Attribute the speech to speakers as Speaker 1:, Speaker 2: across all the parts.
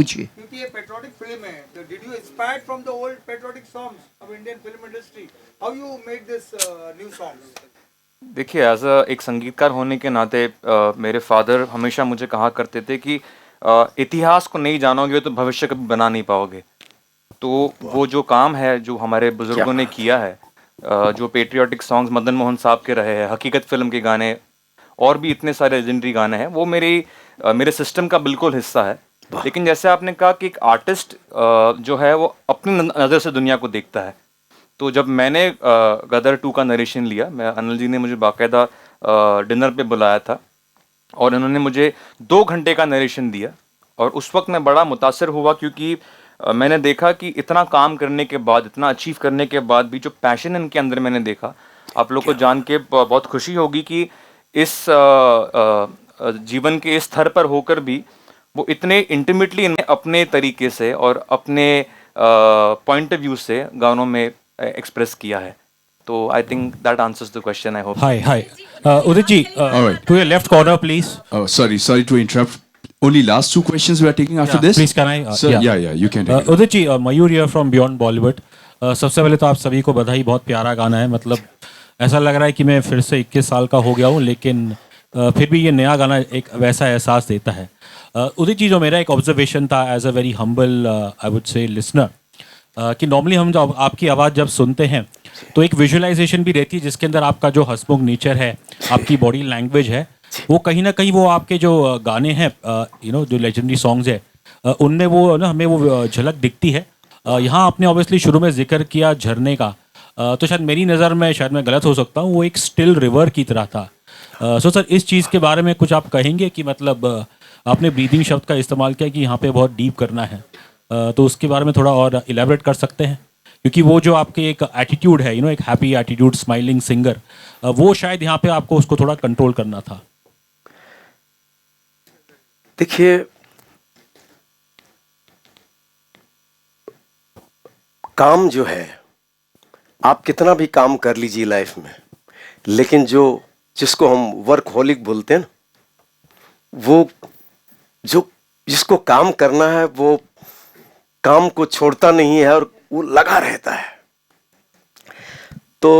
Speaker 1: पूछिए।
Speaker 2: क्योंकि ये पेट्रियोटिक फिल्म है, तो did you inspired from the old patriotic songs of Indian film industry? How you made this new songs?
Speaker 3: देखिए, एक संगीतकार होने के नाते मेरे फादर हमेशा मुझे कहा करते थे कि इतिहास को नहीं जानोगे तो भविष्य कभी बना नहीं पाओगे। तो वो जो काम है जो हमारे
Speaker 1: क्या
Speaker 3: बुजुर्गों ने
Speaker 1: बात
Speaker 3: किया है, जो पेट्रियाटिक सॉन्ग्स मदन मोहन साहब के रहे हैं, हकीकत फिल्म के गाने और भी इतने सारे लेजेंडरी गाने हैं, वो मेरे सिस्टम का बिल्कुल हिस्सा है।
Speaker 1: वाह।
Speaker 3: लेकिन जैसे आपने कहा कि एक आर्टिस्ट जो है वो अपनी नज़र से दुनिया को देखता है। तो जब मैंने गदर 2 का नरेशन लिया, मैं अनिल जी ने मुझे बाकायदा डिनर पे बुलाया था और उन्होंने मुझे 2 घंटे का नरेशन दिया। और उस वक्त मैं बड़ा मुतासर हुआ क्योंकि मैंने देखा कि इतना काम करने के बाद, इतना अचीव करने के बाद भी जो पैशन इनके अंदर मैंने देखा, आप लोग को जान के बहुत खुशी होगी कि इस जीवन के इस स्तर पर होकर भी वो इतने इंटीमेटली अपने तरीके से और अपने पॉइंट ऑफ व्यू से गानों में एक्सप्रेस किया है। तो I think that answers the question, I hope.
Speaker 4: Hi. Udit ji,
Speaker 5: All right.
Speaker 4: to your left corner, please.
Speaker 5: Oh, sorry to interrupt. Only last two questions we are taking after
Speaker 4: Yeah,
Speaker 5: this.
Speaker 4: please, can I?
Speaker 5: Sir, yeah, you can take it.
Speaker 4: Udit ji, Mayur here from Beyond Bollywood. सबसे पहले तो आप सभी को बधाई, बहुत प्यारा गाना है। मतलब ऐसा लग रहा है कि मैं फिर से 21 साल का हो गया हूँ, लेकिन फिर भी ये नया गाना एक वैसा एहसास देता है। उदित जी, जो मेरा एक ऑब्जर्वेशन था as a very humble I would say listener, कि नॉर्मली हम जब आपकी आवाज़ जब सुनते हैं तो एक विजुअलाइजेशन भी रहती है जिसके अंदर आपका जो हंसमुख नेचर है, आपकी बॉडी लैंग्वेज है, वो कहीं ना कहीं वो आपके जो गाने हैं, जो लेजेंडरी सॉन्ग्स है, उनमें वो ना हमें वो झलक दिखती है। यहाँ आपने ऑब्वियसली शुरू में जिक्र किया झरने का, तो शायद मेरी नज़र में, शायद मैं गलत हो सकता हूँ, वो एक स्टिल रिवर की तरह था। सो सर, इस चीज़ के बारे में कुछ आप कहेंगे कि मतलब आपने ब्रीदिंग शब्द का इस्तेमाल किया कि यहाँ पे बहुत डीप करना है, तो उसके बारे में थोड़ा और इलेबरेट कर सकते हैं? क्योंकि वो जो आपके एक एटीट्यूड है, एक हैप्पी एटीट्यूड, स्माइलिंग सिंगर, वो शायद यहाँ पे आपको उसको थोड़ा कंट्रोल करना था।
Speaker 1: देखिए, काम जो है, आप कितना भी काम कर लीजिए लाइफ में, लेकिन जिसको हम वर्कहोलिक बोलते हैं ना, वो जिसको काम करना है वो काम को छोड़ता नहीं है और वो लगा रहता है। तो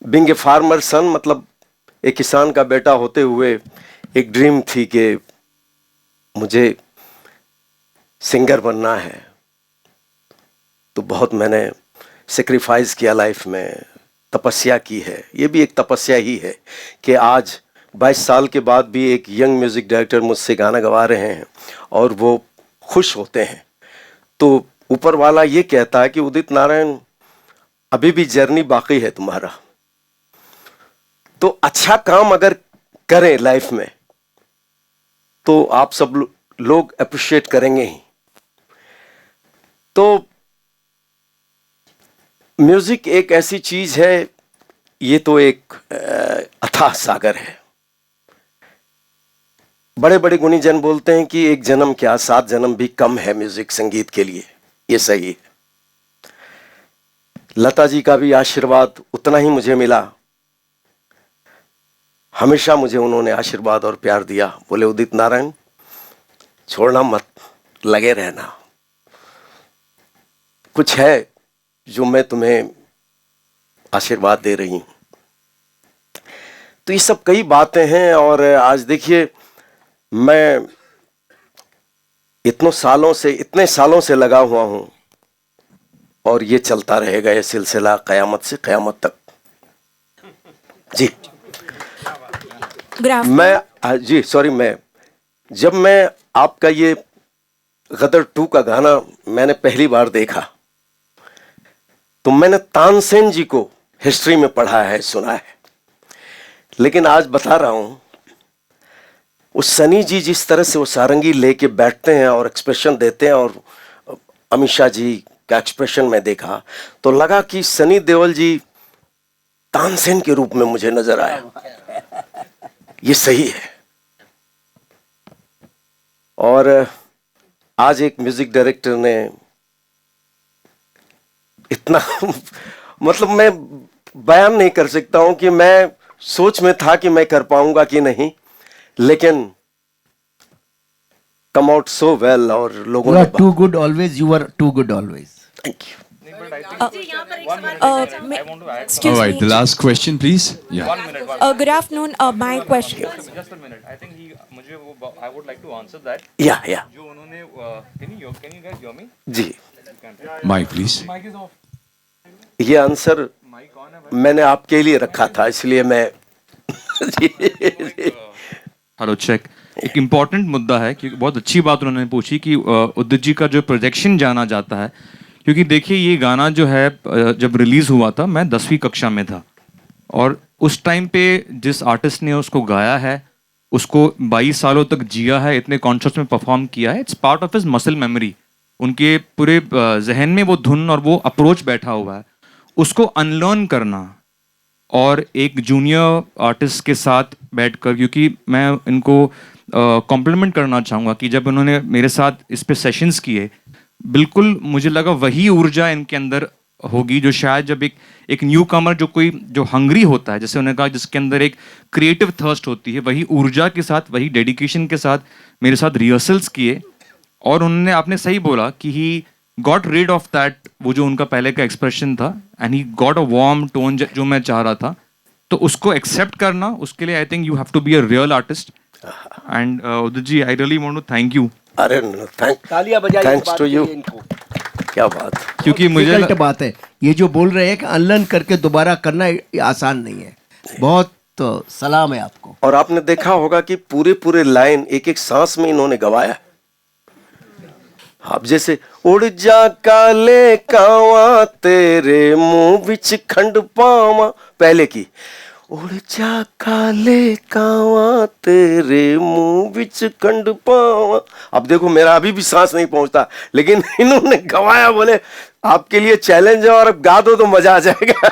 Speaker 1: बीइंग ए फार्मर सन, मतलब एक किसान का बेटा होते हुए एक ड्रीम थी कि मुझे सिंगर बनना है। तो बहुत मैंने सेक्रीफाइस किया लाइफ में, तपस्या की है। ये भी एक तपस्या ही है कि आज 22 साल के बाद भी एक यंग म्यूजिक डायरेक्टर मुझसे गाना गवा रहे हैं और वो खुश होते हैं। तो ऊपर वाला ये कहता है कि उदित नारायण, अभी भी जर्नी बाकी है तुम्हारा। तो अच्छा काम अगर करें लाइफ में तो आप सब लोग अप्रिशिएट करेंगे ही। तो म्यूजिक एक ऐसी चीज है, ये तो एक अथाह सागर है। बड़े बड़े गुणी जन बोलते हैं कि एक जन्म क्या 7 जन्म भी कम है म्यूजिक संगीत के लिए। ये सही है। लता जी का भी आशीर्वाद उतना ही मुझे मिला। हमेशा मुझे उन्होंने आशीर्वाद और प्यार दिया। बोले उदित नारायण, छोड़ना मत, लगे रहना। कुछ है जो मैं तुम्हें आशीर्वाद दे रही हूं। तो ये सब कई बातें हैं। और आज देखिए, मैं इतने सालों से लगा हुआ हूं और ये चलता रहेगा, ये सिलसिला क़यामत से क़यामत तक। जी जब मैं आपका ये गदर 2 का गाना मैंने पहली बार देखा तो मैंने तानसेन जी को हिस्ट्री में पढ़ा है, सुना है। लेकिन आज बता रहा हूं, उस सनी जी जिस तरह से वो सारंगी लेके बैठते हैं और एक्सप्रेशन देते हैं, और अमीषा जी का एक्सप्रेशन में देखा तो लगा कि सनी देओल जी तानसेन के रूप में मुझे नजर आया। ये सही है। और आज एक म्यूजिक डायरेक्टर ने इतना मतलब मैं बयान नहीं कर सकता हूं कि मैं सोच में था कि मैं कर पाऊंगा कि नहीं, लेकिन कम आउट सो वेल और लोगों
Speaker 6: You
Speaker 1: ने
Speaker 6: are too good always. You were too good always.
Speaker 1: Thank you.
Speaker 5: All right, the last question, please. Yeah.
Speaker 7: Good afternoon. My question.
Speaker 3: Just a minute. I think मुझे वो I would like to answer that.
Speaker 1: या
Speaker 3: जो उन्होंने can you guys hear me?
Speaker 1: जी,
Speaker 5: Mic, please.
Speaker 3: Mic is off.
Speaker 1: ये answer मैंने आपके लिए रखा था, इसलिए मैं जी, जी।
Speaker 3: Hello check. एक इम्पॉर्टेंट मुद्दा है कि बहुत अच्छी बात उन्होंने पूछी कि उदित जी का जो प्रोजेक्शन जाना जाता है, क्योंकि देखिए ये गाना जो है जब रिलीज़ हुआ था मैं 10वीं कक्षा में था, और उस टाइम पे जिस आर्टिस्ट ने उसको गाया है, उसको 22 सालों तक जिया है, इतने कॉन्सर्ट्स में परफॉर्म किया है, it's part of his muscle memory. उनके पूरे जहन में वो धुन और वो अप्रोच बैठा हुआ है, उसको अनलर्न करना और एक जूनियर आर्टिस्ट के साथ बैठकर, क्योंकि मैं इनको कॉम्प्लीमेंट करना चाहूँगा कि जब उन्होंने मेरे साथ इस पे सेशंस किए, बिल्कुल मुझे लगा वही ऊर्जा इनके अंदर होगी जो शायद जब एक न्यू कमर जो हंग्री होता है, जैसे उन्होंने कहा जिसके अंदर एक क्रिएटिव थर्स्ट होती है, वही ऊर्जा के साथ, वही डेडिकेशन के साथ मेरे साथ रिहर्सल्स किए, और उन्होंने, आपने सही बोला कि he got read of that, वो जो उनका पहले का एक्सप्रेशन था, and he got a warm tone जो मैं चाह रहा था, तो उसको एक्सेप्ट करना, उसके लिए I think you have to be a real artist. And Udit ji, I really want to thank you,
Speaker 1: अरे थैंक्स टू यू। क्या बात,
Speaker 3: क्योंकि मुझे
Speaker 6: Difficult बात है ये जो बोल रहे हैं कि अनलर्न करके दोबारा करना ये आसान नहीं है। बहुत सलाम है आपको।
Speaker 1: और आपने देखा होगा कि पूरे लाइन एक एक सांस में इन्होंने गवाया। आप जैसे उड़ जा काले कावा तेरे मुंह बिच खंड पावा, पहले की उड़ जा काले कावा तेरे मुंह बिच खंड पावा। अब देखो मेरा अभी भी सांस नहीं पहुंचता, लेकिन इन्होंने गवाया। बोले आपके लिए चैलेंज है और अब गा दो तो मजा आ जाएगा।